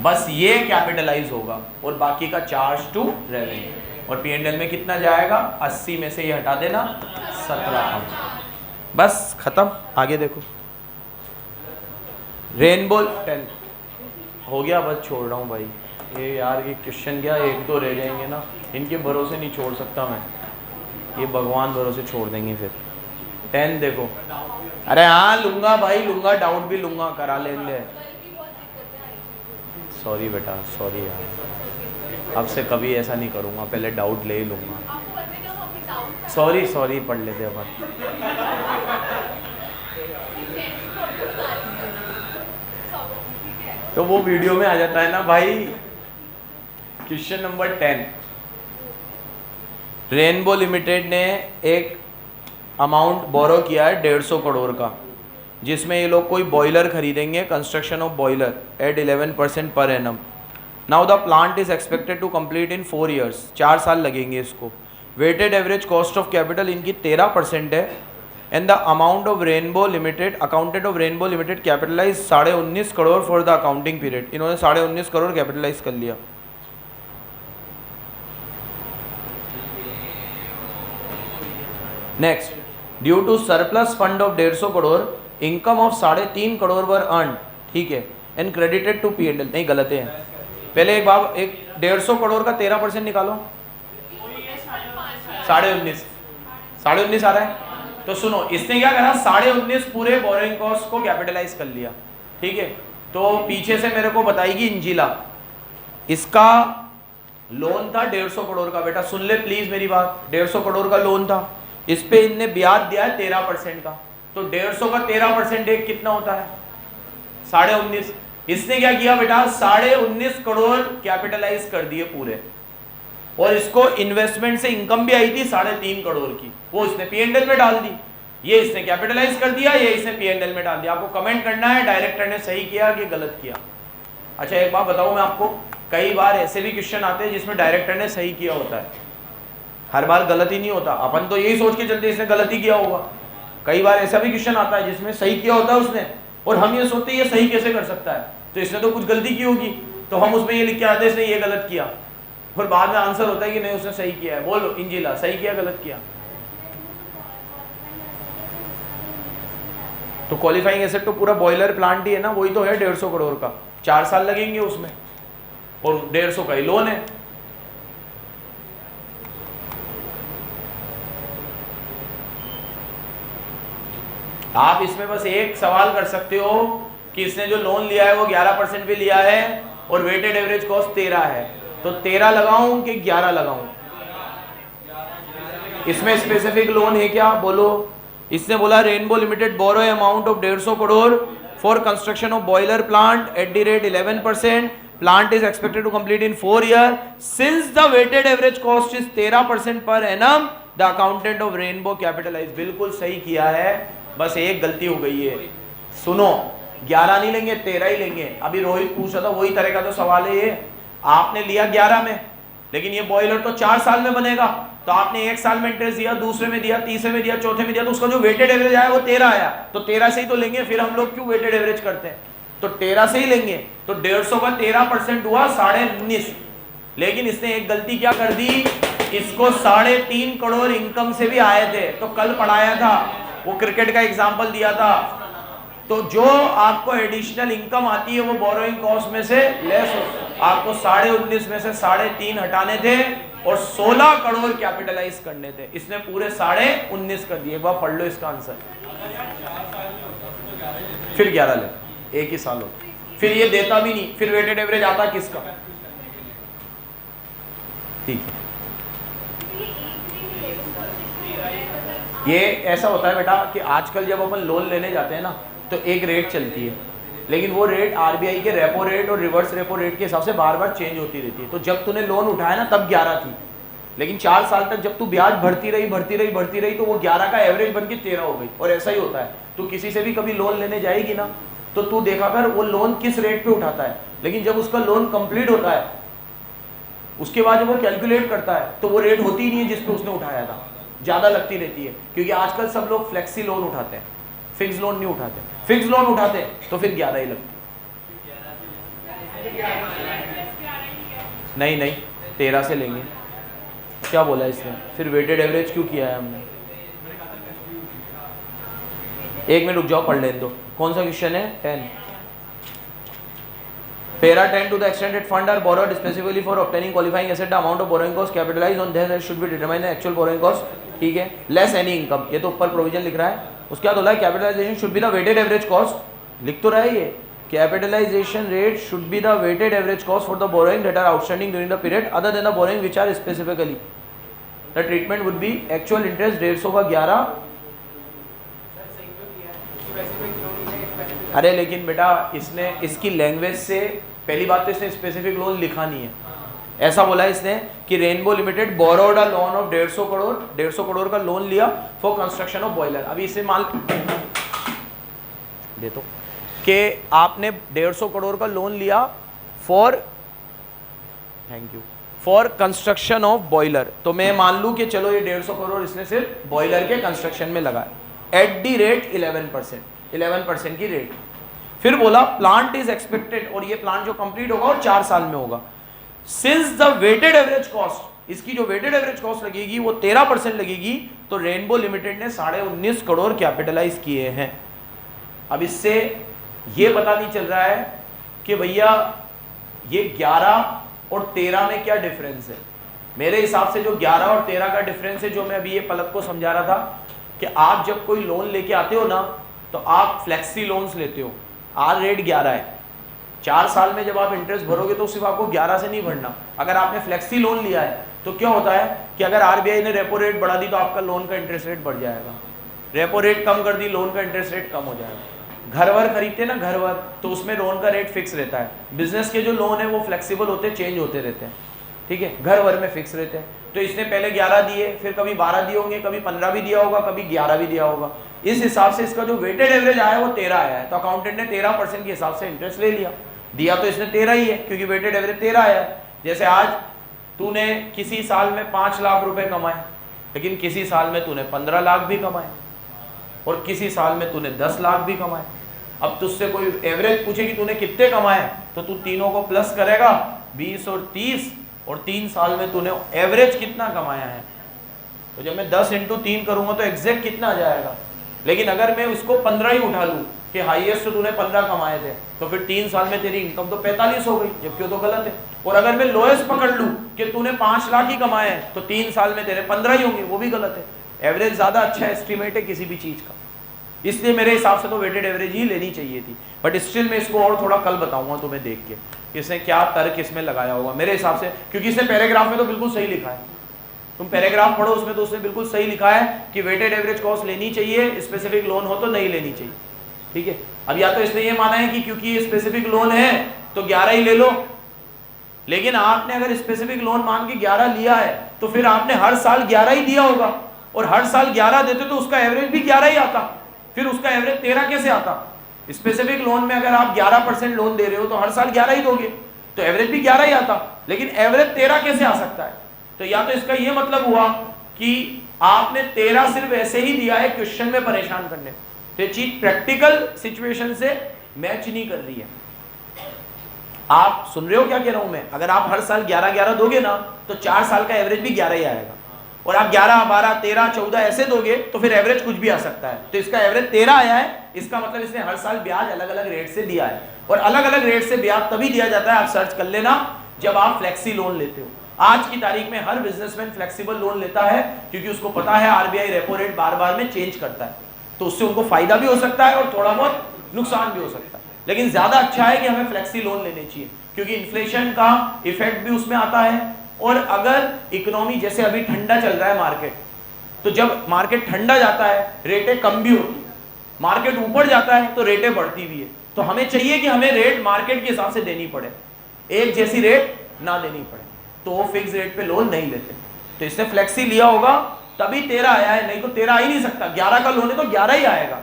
बस ये कैपिटलाइज होगा और बाकी का चार्ज टू रेवेन्यू। और P&L में कितना जाएगा? 80 में से ये हटा देना 17। बस खत्म। आगे देखो, रेनबो 10 हो गया, बस छोड़ रहा हूँ भाई। ये यार ये क्वेश्चन क्या 1-2 रह जाएंगे ना, इनके भरोसे नहीं छोड़ सकता मैं, ये भगवान भरोसे छोड़ देंगे फिर। 10 देखो, अरे हाँ लूंगा भाई लूंगा, डाउट भी लूंगा, करा ले। सॉरी बेटा, सॉरी यार, अब से कभी ऐसा नहीं करूँगा, पहले डाउट ले ही लूँगा। सॉरी पढ़ लेते अपन। तो वो वीडियो में आ जाता है ना भाई। क्वेश्चन नंबर 10, रेनबो लिमिटेड ने एक अमाउंट बोरो किया है 150 करोड़ का, जिसमें ये लोग कोई बॉयलर खरीदेंगे, construction of boiler at 11% per annum. Now the plant is expected to complete in 4 years, 4 साल लगेंगे इसको। Weighted average cost of capital इनकी 13% है। And the amount of Rainbow limited, accountant of Rainbow limited capitalise 19.5 crore for the accounting period. इन्होंने 19.5 crore capitalise कर लिया। Next, due to surplus fund of 150 crore, income of 3.5 crore were earn, ठीक है, and credited to P&L। नहीं, गलत है। पहले एक बार 150 करोड़ का 13% निकालो, 19.5 आ रहा है। तो सुनो, इसने क्या करा, 19.5 पूरे बोरोइंग कॉस्ट को कैपिटलाइज कर लिया, ठीक है। तो पीछे से मेरे को बताएगी इंजिला, इसका लोन था 150 करोड़ का, बेटा सुन ले प्लीज मेरी बात, 150 करोड़ का लोन था, इस पे इनने ब्याज दिया है 13% का, तो 150 का 13% एक कितना होता है 19.5। इसने क्या किया बेटा 19.5 करोड़ कैपिटलाइज कर दिए पूरे, और इसको इन्वेस्टमेंट से इनकम भी आई थी 3.5 करोड़ की, वो इसने P&L में डाल दी, ये इसने कैपिटलाइज कर दिया, ये इसने P&L में डाल दिया। आपको कमेंट करना है डायरेक्टर ने सही किया कि गलत किया। अच्छा एक बात बताऊं मैं आपको, कई बार ऐसे भी क्वेश्चन आते हैं जिसमें डायरेक्टर ने सही किया होता है, हर बार गलत ही नहीं होता, अपन तो यही सोच के चलते इसने गलत ही किया होगा। कई बार ऐसा भी क्वेश्चन आता है जिसमें सही किया होता है उसने, और हम ये सोचते हैं ये सही कैसे कर सकता है, तो इसने तो कुछ गलती की होगी, तो हम उसमें ये लिख के आते हैं इसने ये गलत किया, और बाद में आंसर होता है कि नहीं उसने सही किया है। बोलो इंजिला सही किया गलत किया? तो क्वालिफाइंग एसेट तो पूरा बॉयलर प्लांट ही है ना, वही तो है 150 करोड़ का, 4 साल लगेंगे उसमें, और 150 का ही लोन है। आप इसमें बस एक सवाल कर सकते हो कि इसने जो लोन लिया है वो 11% पे लिया है और वेटेड एवरेज कॉस्ट 13 है, तो 13 लगाऊं कि 11 लगाऊं? इसमें स्पेसिफिक लोन है क्या? बोलो। इसने बोला Rainbow limited borrow amount of 150 crore for construction of boiler plant at the rate 11%, plant is expected to complete in 4 year, since the weighted average cost is 13% per annum, the accountant of Rainbow capitalise. बिल्कुल सही किया है, बस एक गलती हो गई है। सुनो 11 नहीं लेंगे 13 ही लेंगे। अभी रोहित पूछ रहा था वही तरह का तो सवाल है ये, आपने लिया 11 में, लेकिन ये बॉयलर तो 4 साल में बनेगा, तो आपने 1 साल में इंटरेस्ट दिया, दूसरे में दिया, तीसरे में दिया, चौथे में दिया, तो उसका जो वेटेड एवरेज आया वो 13 आया, तो 13 से ही तो लेंगे, फिर हम लोग क्यों वेटेड एवरेज करते हैं, तो 13 से ही लेंगे। तो 150 का 13% हुआ 19.5, लेकिन इसने एक गलती क्या कर दी, इसको 3.5 करोड़ इनकम से भी आए थे, तो कल पढ़ाया था वो क्रिकेट का एग्जाम्पल दिया था, तो जो आपको एडिशनल इनकम आती है वो बोरोइंग कॉस्ट में से लेस हो, आपको 19.5 में से 3.5 हटाने थे और 16 करोड़ कैपिटलाइज करने थे, इसने पूरे 19.5 कर दिए। एक बार पढ़ लो इसका आंसर, फिर 11 ले, एक ही साल हो, फिर ये देता भी नहीं, फिर वेटेड एवरेज आता किसका? ठीक है, ये ऐसा होता है बेटा कि आजकल जब अपन लोन लेने जाते हैं ना तो एक रेट चलती है, लेकिन वो रेट आरबीआई के रेपो रेट और रिवर्स रेपो रेट के हिसाब से बार बार चेंज होती रहती है। तो जब तूने लोन उठाया ना तब 11 थी, लेकिन 4 साल तक जब तू ब्याज भरती रही तो वो 11 का एवरेज बन के 13 हो गई। और ऐसा ही होता है, तू किसी से भी कभी लोन लेने जाएगी ना तो तू देखा कर वो लोन किस रेट पे उठाता है, लेकिन जब उसका लोन कंप्लीट होता है उसके बाद जब वो कैलकुलेट करता है तो वो रेट होती ही नहीं है जिस पे उसने उठाया था, ज़्यादा लगती रहती है, क्योंकि आजकल सब लोग फ्लेक्सी लोन उठाते हैं, फिक्स लोन नहीं उठाते। फिक्स लोन उठाते तो फिर 11 ही लगती, नहीं 13 से लेंगे। क्या बोला इसने? फिर वेटेड एवरेज क्यों किया है हमने? 1 मिनट रुक जाओ, पढ़ लेने दो। कौन सा क्वेश्चन है? 10 Para 10 to the extent that fund are borrowed specifically for obtaining qualifying asset, the amount of borrowing cost capitalized on this should be determined the actual borrowing cost, ठीक है, लेस एनी इनकम, ये तो ऊपर provision लिख रहा है। उसके बाद बोला है capitalisation should be the weighted average cost, लिख तो रहा है ये, capitalisation rate should be the weighted average cost for the borrowing that are outstanding during the period other than the borrowing which are specifically, the treatment would be actual interest 150 का 11। अरे लेकिन बेटा इसने इसकी लैंग्वेज से, पहली बात तो इसने स्पेसिफिक लोन लिखा नहीं है, ऐसा बोला है इसने कि rainbow limited borrowed a loan of 150 crore का लोन लिया फॉर कंस्ट्रक्शन ऑफ बॉयलर। अभी इसे मान दे तो कि आपने 150 करोड़ का लोन लिया for, thank you, for construction of boiler, तो मैं मान लूं कि चलो ये 150 करोड़ इसने सिर्फ बॉयलर के कंस्ट्रक्शन में लगा एट दी रेट 11% की रेट। फिर बोला प्लांट इज एक्सपेक्टेड, और ये प्लांट जो कंप्लीट होगा और 4 साल में होगा, since the weighted average cost, इसकी जो वेटेड एवरेज कॉस्ट लगेगी वो 13% लगेगी, तो रेनबो लिमिटेड ने 19.5 करोड़ कैपिटलाइज किए हैं। अब इससे ये पता नहीं चल रहा है कि भैया ये 11 और 13 में क्या डिफरेंस है। मेरे हिसाब से जो 11 और 13 का डिफरेंस है, जो मैं अभी ये पलक को समझा रहा था कि आप जब कोई लोन लेके आते हो ना तो आप फ्लेक्सी लोन्स लेते हो, आज रेट 11 है, 4 साल में जब आप इंटरेस्ट भरोगे तो सिर्फ आपको 11 से नहीं भरना। अगर आपने फ्लेक्सी लोन लिया है तो क्या होता है कि अगर आरबीआई ने रेपो रेट बढ़ा दी तो आपका लोन का इंटरेस्ट रेट बढ़ जाएगा, रेपो रेट कम कर दी लोन का इंटरेस्ट रेट कम हो जाएगा। घर वर खरीदते ना घर वर, तो उसमें लोन का रेट फिक्स रहता है। बिजनेस के जो लोन है वो फ्लेक्सिबल होते हैं, चेंज होते रहते हैं, ठीक है। घर वर में फिक्स रहते हैं। तो इसने पहले 11 दिए, फिर कभी 12 दिए होंगे, कभी 15 भी दिया होगा, कभी 11 भी दिया होगा। इस हिसाब से इसका जो वेटेड एवरेज आया है वो 13 आया है। तो अकाउंटेंट ने 13% के हिसाब से इंटरेस्ट ले लिया, दिया तो इसने 13 ही है क्योंकि वेटेड एवरेज 13 आया है। जैसे आज तूने किसी साल में 5 लाख रुपए कमाए, लेकिन किसी साल में तूने 15 लाख भी कमाए और किसी साल में तूने 10 लाख भी कमाए। अब तुझसे कोई एवरेज पूछे कि तूने कितने कमाए, तो तू तीनों को प्लस करेगा, 20 और 30, और 3 साल में तूने एवरेज कितना कमाया है। तो जब मैं 10 × 3 करूंगा तो एग्जैक्ट कितना आ जाएगा। लेकिन अगर मैं उसको 15 ही उठा लूं कि हाईएस्ट तो तूने 15 कमाए थे, तो फिर 3 साल में तेरी इनकम तो 45 हो गई, जबकि वो तो गलत है। और अगर मैं लोएस्ट पकड़ लूं कि तूने 5 लाख ही कमाए हैं, तो 3 साल में तेरे 15 ही होंगे, वो भी गलत है। एवरेज ज्यादा अच्छा एस्टिमेट है किसी भी चीज का, इसलिए मेरे हिसाब से तो वेटेड एवरेज ही लेनी चाहिए थी। बट स्टिल मैं इसको और थोड़ा कल बताऊंगा तुम्हें देख के इसने क्या तर्क इसमें लगाया होगा मेरे हिसाब से, क्योंकि इसने पैराग्राफ में तो बिल्कुल सही लिखा है। तुम पैराग्राफ पढ़ो, उसमें तो उसने बिल्कुल सही लिखा है कि वेटेड एवरेज कॉस्ट लेनी चाहिए, स्पेसिफिक लोन हो तो नहीं लेनी चाहिए, ठीक है। अब या तो इसने ये माना है कि क्योंकि ये स्पेसिफिक लोन है तो 11 ही ले लो, लेकिन आपने अगर स्पेसिफिक लोन मान के 11 लिया है तो फिर आपने हर साल 11 ही दिया होगा, और हर साल 11 देते तो उसका एवरेज भी 11 ही आता, फिर उसका एवरेज 13 कैसे आता। स्पेसिफिक लोन में अगर आप 11% लोन दे रहे हो तो हर साल 11 ही दोगे, तो एवरेज भी 11 ही आता, लेकिन एवरेज 13 कैसे आ सकता है। तो या तो इसका ये मतलब हुआ कि आपने 13 सिर्फ ऐसे ही दिया है क्वेश्चन में परेशान करने, तो ये चीज प्रैक्टिकल सिचुएशन से मैच नहीं कर रही है। आप सुन रहे हो क्या कह रहा हूं मैं। अगर आप हर साल 11-11 दोगे ना तो 4 साल का एवरेज भी 11 ही आएगा, और आप 11, 12, 13, 14 ऐसे दोगे तो फिर एवरेज कुछ भी आ सकता है। तो इसका एवरेज 13 आया है, इसका मतलब इसने हर साल ब्याज अलग अलग रेट से दिया है, और अलग अलग रेट से ब्याज तभी दिया जाता है, आप सर्च कर लेना, जब आप फ्लेक्सी लोन लेते हो। आज की तारीख में हर बिजनेसमैन फ्लेक्सिबल लोन लेता है, क्योंकि उसको पता है आरबीआई रेपो रेट बार बार में चेंज करता है, तो उससे उनको फायदा भी हो सकता है और थोड़ा बहुत नुकसान भी हो सकता है। लेकिन ज्यादा अच्छा है कि हमें फ्लेक्सी लोन लेने चाहिए, क्योंकि इन्फ्लेशन का इफेक्ट भी उसमें आता है। और अगर इकोनॉमी जैसे अभी ठंडा चल रहा है मार्केट, तो जब मार्केट ठंडा जाता है रेटें कम भी होती है, मार्केट ऊपर जाता है तो रेटें बढ़ती भी है। तो हमें चाहिए कि हमें रेट मार्केट के हिसाब से देनी पड़े, एक जैसी रेट ना देनी पड़े, तो वो फिक्स रेट पे लोन नहीं लेते। तो इसने फ्लेक्सी लिया होगा तभी 13 आया है, नहीं तो 13 आ ही नहीं सकता। 11 का लोन है तो 11 ही आएगा,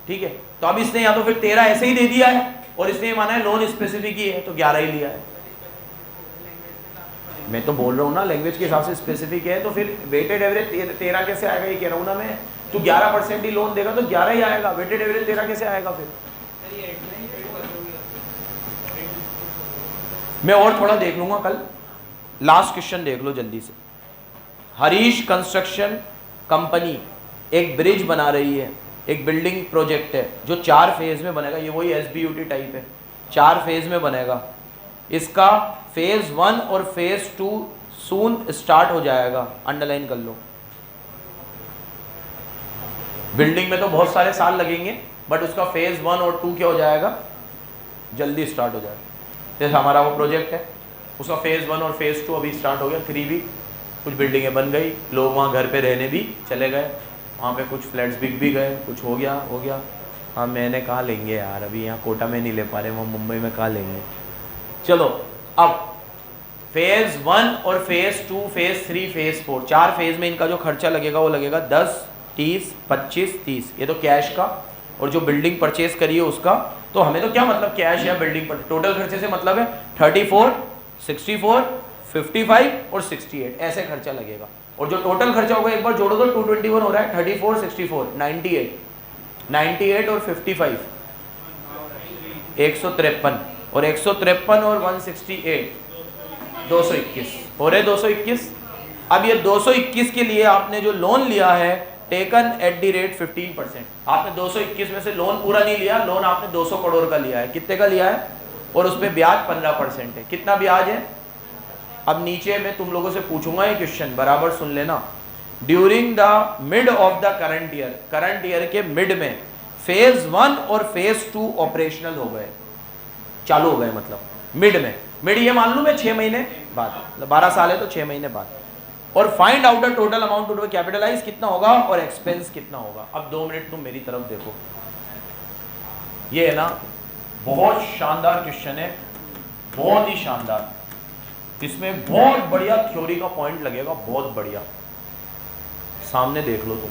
ठीक है। तो अब इसने या तो फिर 13 ऐसे ही दे दिया है, और इसने माना है लोन स्पेसिफिक ही है तो 11 ही लिया है। मैं तो बोल रहा हूँ ना, लैंग्वेज के हिसाब से स्पेसिफिक है, तो फिर वेटेड एवरेज 13 कैसे आएगा, ये कह रहा हूँ ना मैं। तू 11% ही लोन देगा तो 11 ही आएगा, वेटेड एवरेज 13 कैसे आएगा फिर। मैं और थोड़ा देख लूंगा कल। लास्ट क्वेश्चन देख लो जल्दी से। हरीश कंस्ट्रक्शन कंपनी एक ब्रिज बना रही है, एक बिल्डिंग प्रोजेक्ट है जो 4 फेज में बनेगा। ये वही SBUT टाइप है, 4 फेज में बनेगा। इसका फेज 1 और फेज 2 सून स्टार्ट हो जाएगा, अंडरलाइन कर लो। बिल्डिंग में तो बहुत सारे साल लगेंगे, बट उसका फेज 1 और 2 क्या हो जाएगा, जल्दी स्टार्ट हो जाएगा। जैसे हमारा वो प्रोजेक्ट है, उसका फेज 1 और फेज 2 अभी स्टार्ट हो गया, 3 भी कुछ बिल्डिंगें बन गई, लोग वहाँ घर पे रहने भी चले गए, वहाँ पे कुछ फ्लैट्स बिक भी गए, कुछ हो गया। हाँ मैंने कहा लेंगे यार, अभी यहाँ कोटा में नहीं ले पा रहे, वहाँ मुंबई में कहा लेंगे। चलो अब फेज 1 और फेज 2, फेज 3, फेज 4, 4 फेज में इनका जो खर्चा लगेगा वो लगेगा 10, 30, 25, 30। ये तो कैश का, और जो बिल्डिंग परचेज करी है उसका, तो हमें तो क्या मतलब कैश या बिल्डिंग पर, टोटल खर्चे से मतलब है 34, 64, 55 और 68 ऐसे खर्चा लगेगा। और जो टोटल खर्चा होगा एक बार जोड़ो तो 221 हो रहा है, 34, 64, 98 और 55 153, और 153 और 168 221 हो रहे 221। अब ये 221 के लिए आपने जो लोन लिया है टेकन एट दी रेट 15%। आपने 221 में से लोन पूरा नहीं लिया, लोन आपने 200 करोड़ का लिया है। कितने का लिया है, और उस पर ब्याज 15% है। कितना ब्याज है, अब नीचे मैं तुम लोगों से पूछूंगा ये क्वेश्चन, बराबर सुन लेना। During the mid of the current year, current year के मिड में फेज 1 और फेज 2 ऑपरेशनल हो गए। चालू हो गए, मतलब मिड में, मिड ये मान लूँ मैं 6 महीने बाद, 12 साल है तो 6 महीने बाद। और find out the total amount to capitalise कितना होगा और एक्सपेंस कितना होगा। अब 2 मिनट तुम मेरी तरफ देखो, ये है ना बहुत शानदार क्वेश्चन है, बहुत ही शानदार, इसमें बहुत बढ़िया थ्योरी का पॉइंट लगेगा, बहुत बढ़िया। सामने देख लो तुम,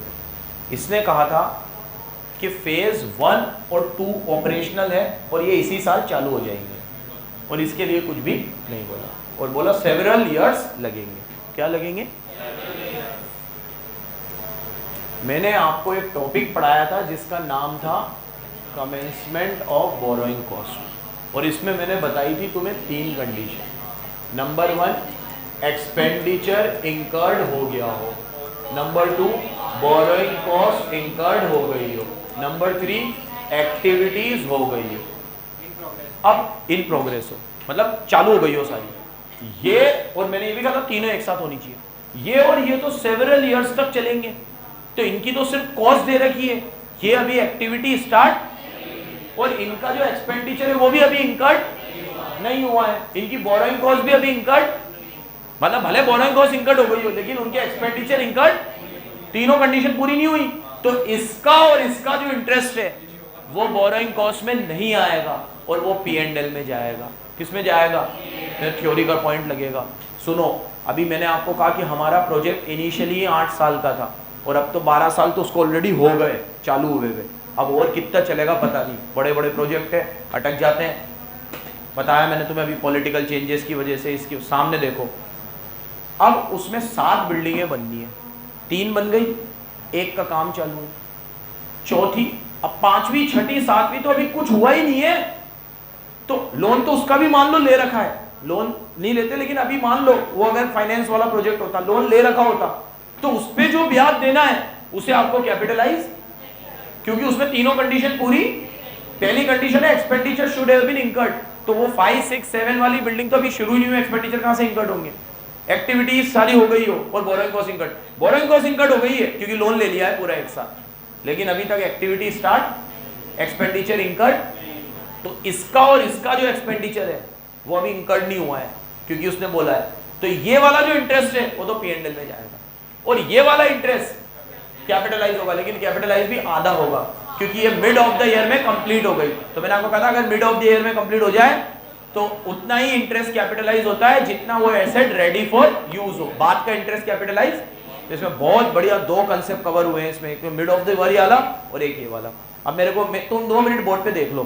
इसने कहा था कि फेज 1 और 2 ऑपरेशनल है और ये इसी साल चालू हो जाएंगे, और इसके लिए कुछ भी नहीं बोला, और बोला सेवरल इयर्स लगेंगे। क्या लगेंगे? मैंने आपको एक टॉपिक पढ़ाया था जिसका नाम था कमेंसमेंट ऑफ बोरोइंग कॉस्ट, और इसमें मैंने बताई थी तुम्हें 3 कंडीशन। नंबर 1 एक्सपेंडिचर इंकर्ड हो गया हो, नंबर 2 बोरोइंग कॉस्ट इंकर्ड हो गई हो, नंबर 3 एक्टिविटीज हो गई हो, अब इन प्रोग्रेस हो, मतलब चालू हो गई हो सारी ये। और मैंने ये भी कहा था तीनों एक साथ होनी चाहिए, ये और ये तो सेवरल इयर्स तक चलेंगे, तो इनकी तो सिर्फ कॉस्ट दे रखी है, ये अभी एक्टिविटी स्टार्ट, और इनका जो एक्सपेंडिचर है वो भी अभी इंकर्ड नहीं हुआ है, इनकी बोरोइंग कॉस्ट भी अभी इंकर्ड, मतलब भले बोरोइंग कॉस्ट इंकर्ड हो गई हो लेकिन उनके एक्सपेंडिचर इंकर्ड, तीनों कंडीशन पूरी नहीं हुई, तो इसका और इसका जो इंटरेस्ट है वो बोरोइंग कॉस्ट में नहीं आएगा और वो P&L में जाएगा। किस में जाएगा? थ्योरी का पॉइंट लगेगा। सुनो, अभी मैंने आपको कहा कि हमारा प्रोजेक्ट इनिशियली 8 साल का था और अब तो 12 साल तो उसको ऑलरेडी हो गए चालू हुए हुए, अब और कितना चलेगा पता नहीं, बड़े बड़े प्रोजेक्ट है अटक जाते हैं। बताया मैंने तुम्हें अभी पॉलिटिकल चेंजेस की वजह से। इसके सामने देखो, अब उसमें 7 बिल्डिंगें बननी है, 3 बन गई, 1 का काम चालू है, चौथी, अब 5वीं 6ठी 7वीं तो अभी कुछ हुआ ही नहीं है, तो लोन तो उसका भी मान लो ले रखा है, लोन नहीं लेते लेकिन अभी मान लो वो अगर फाइनेंस वाला प्रोजेक्ट होता, लोन ले रखा होता, तो उस पे जो ब्याज देना है उसे आपको कैपिटलाइज, क्योंकि उसमें तीनों कंडीशन पूरी। पहली कंडीशन है expenditure should have been incurred, तो वो 5, 6, 7 वाली बिल्डिंग तो अभी शुरू ही नहीं हुई, एक्सपेंडिचर कहां से इंकर्ड होंगे? एक्टिविटीज सारी हो गई हो और borrowing cost incurred, borrowing cost incurred हो गई है क्योंकि लोन ले लिया है पूरा एक साथ, लेकिन अभी तक एक्टिविटी स्टार्ट, एक्सपेंडिचर इंकर्ड, तो इसका और इसका जो एक्सपेंडिचर है वो अभी इंकर्ड नहीं हुआ है क्योंकि उसने बोला है, तो ये वाला जो इंटरेस्ट है वो तो P&L में जाएगा, और ये वाला इंटरेस्ट कैपिटलाइज होगा, लेकिन कैपिटलाइज भी आधा होगा क्योंकि ये मिड ऑफ द ईयर में कंप्लीट हो गई। तो मैंने आपको कहा था अगर मिड ऑफ द ईयर में कंप्लीट हो जाए तो उतना ही इंटरेस्ट कैपिटलाइज होता है जितना वो एसेट रेडी फॉर यूज हो, बाद का इंटरेस्ट कैपिटलाइज। इसमें बहुत बढ़िया 2 कंसेप्ट कवर हुए हैं इसमें, एक मिड ऑफ द ईयर वाला और एक ये वाला। अब मेरे को तुम 2 मिनट बोर्ड पे देख लो,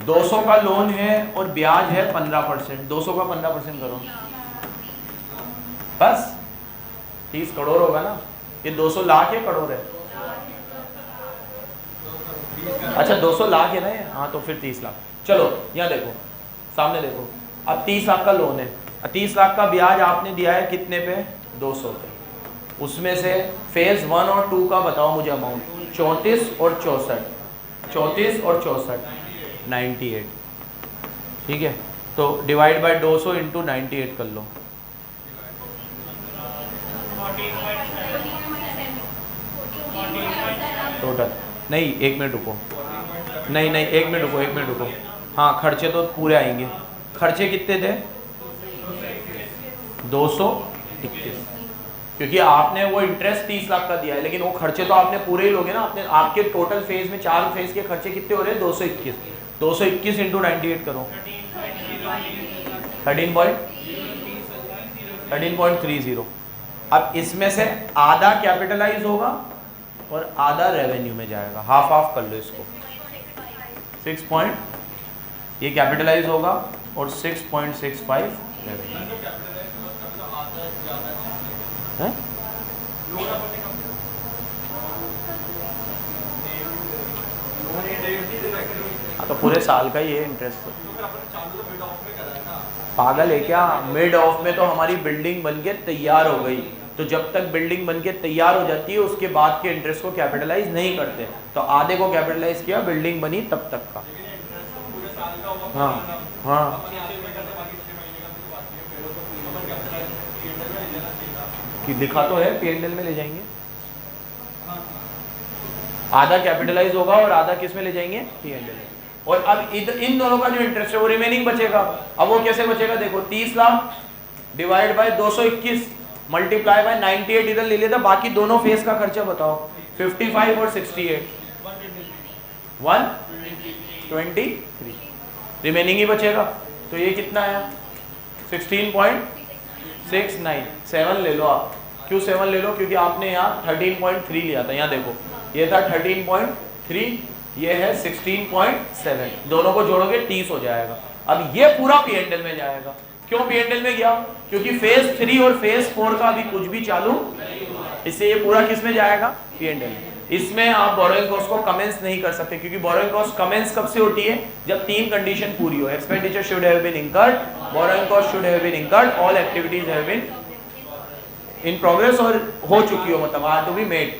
200 का लोन है और ब्याज है 15%, 200 का 15% करो, बस 30 करोड़ होगा ना। ये 200 लाख है करोड़ है? अच्छा 200 लाख है ना ये, हाँ तो फिर 30 लाख। चलो यहाँ देखो, सामने देखो, अब 30 लाख का लोन है, 30 लाख का ब्याज आपने दिया है कितने पे? 200 पे। उसमें से फेज 1 और 2 का बताओ मुझे अमाउंट, 34 और 64, 34 और 64, 98, ठीक है। तो डिवाइड बाय 200 इंटू 98 कर लो, टोटल। नहीं 1 मिनट रुको, नहीं 1 मिनट रुको, हाँ खर्चे तो पूरे आएंगे। खर्चे कितने थे? 221, क्योंकि आपने वो इंटरेस्ट 30 लाख का दिया है, लेकिन वो खर्चे तो आपने पूरे ही लोगे ना। आपने आपके टोटल फेज में 4 फेज के खर्चे कितने हो रहे हैं? 221, 221 इंटू 98 करो, 13.30। अब इसमें से आधा कैपिटलाइज होगा और आधा रेवेन्यू में जाएगा, हाफ हाफ कर लो इसको। 6 पॉइंट ये कैपिटलाइज होगा और 6.65 रेवेन्यू है। तो पूरे साल का ये इंटरेस्ट पागल है क्या? मिड ऑफ में तो हमारी बिल्डिंग बनके तैयार हो गई, तो जब तक बिल्डिंग बनके तैयार हो जाती है उसके बाद के इंटरेस्ट को कैपिटलाइज नहीं करते, तो आधे को कैपिटलाइज किया, बिल्डिंग बनी तब तक का। हाँ हाँ, कि लिखा तो है P&L में ले जाएंगे, आधा कैपिटलाइज होगा और आधा किस में ले जाएंगे? P&L में। और अब इन दोनों का जो इंटरेस्ट है वो रिमेनिंग बचेगा। अब वो कैसे बचेगा, देखो 30 lakh divide by 221 multiply by 98 इधर ले लेता, बाकी दोनों फेज का खर्चा बताओ 55 और 68 123 रिमेनिंग ही बचेगा। तो ये कितना आया 16.69 7 ले लो आप। क्यों 7 ले लो, क्योंकि आपने यहाँ 13.3 लिया था। यहाँ देखो ये था 13.3, ये है 16.7, दोनों को जोड़ोगे 30 हो जाएगा। अब ये पूरा P&L में जाएगा। क्यों P&L में गया, क्योंकि फेज 3 और फेज 4 का भी कुछ भी चालू, इससे ये पूरा किस में जाएगा P&L। इसमें आप बोरोइंग कॉस्ट को कमेंस नहीं कर सकते, क्योंकि बोरोइंग कॉस्ट कमेंस कब से होती है, जब 3 कंडीशन पूरी हो। Expenditure should have been incurred, borrowing cost should have been incurred, all activities have been in progress, और हो चुकी हो, मतलब आर टू बी मेड।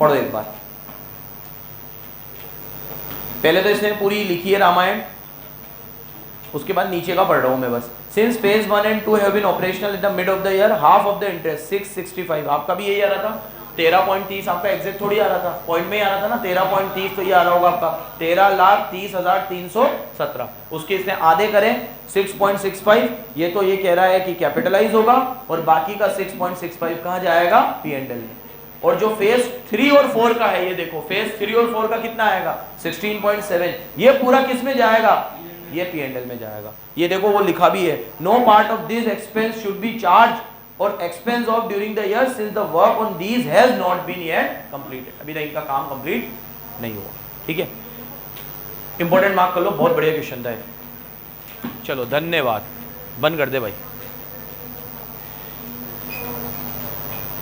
पढ़ो एक बार, पहले तो इसने पूरी लिखी है रामायण, उसके बाद नीचे का पढ़ रहा हूं मैं बस। Since phase 1 and 2 have been operational in the mid of the year, half of the interest 665, आपका भी यही आ रहा था 13.30, आपका एग्जैक्ट थोड़ी आ रहा था, पॉइंट में ही आ रहा था ना 13.30, तो ये आ रहा होगा आपका 13,30,317। उसके इसने आधे करें 6.65, ये तो ये कह रहा है कि कैपिटलाइज होगा, और बाकी का 6.65 कहाँ जाएगा P&L में। और जो फेज 3 और 4 का है, ये देखो फेज 3 और 4 का कितना आएगा 16.7, ये पूरा किस में जाएगा, ये P&L में जाएगा। ये देखो वो लिखा भी है, no part of this expense should be charge और expense of during the year since the work on these has not been yet completed, अभी तक इनका काम कंप्लीट नहीं हुआ। ठीक है, इंपॉर्टेंट मार्क कर लो, बहुत बढ़िया क्वेश्चन था। चलो धन्यवाद, बंद कर दे भाई,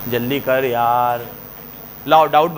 जल्दी कर यार, लाओ डाउट